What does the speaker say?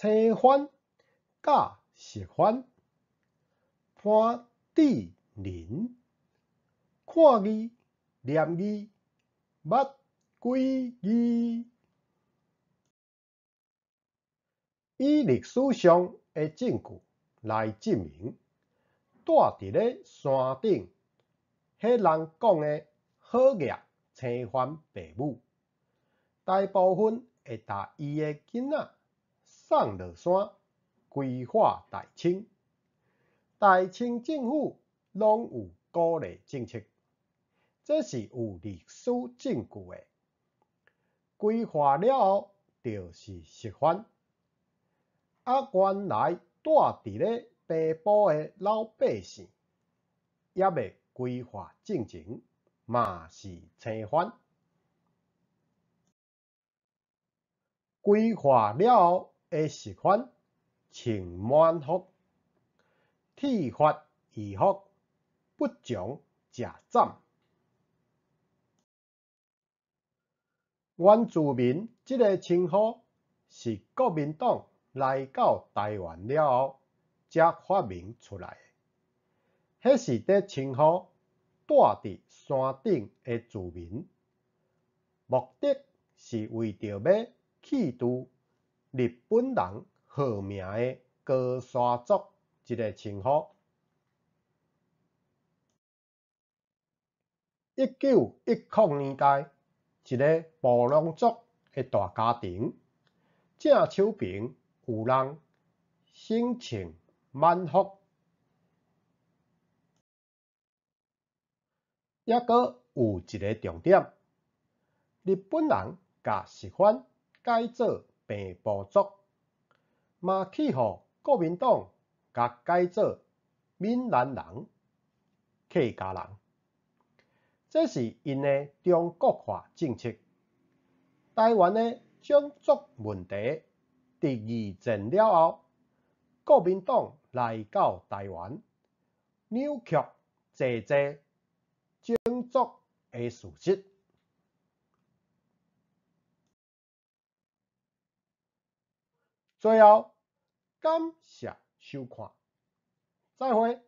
青番甲食番，潘智仁，看字念字，捌几字。以历史上的证据来证明，住伫咧山顶，迄人讲的好业青番爸母，大部分会把伊的囡仔送落山，规划大清。大清政府拢有鼓励政策，这是有历史证据的。规划了后，就是食番。原来住伫咧北部的老百姓，也未规划进前，嘛是青番。规划了后的食番，穿满服，剃发易服，不从食斩。原住民这个称呼是国民党来到台湾了后才发明出来的。迄时的称呼住伫山顶的住民，目的是为着要去除日本人好名的高沙族这个称呼。1919年代，一个布农族的大家庭，正手边有人身穿满服，抑阁有一个重点：日本人甲食番改做平埔族，嘛去互国民党甲改做闽南人、客家人。这是因的中国化政策。台湾的种族问题第二战了后，国民党来到台湾，扭曲济种族的事实。最后，感谢收看，再会。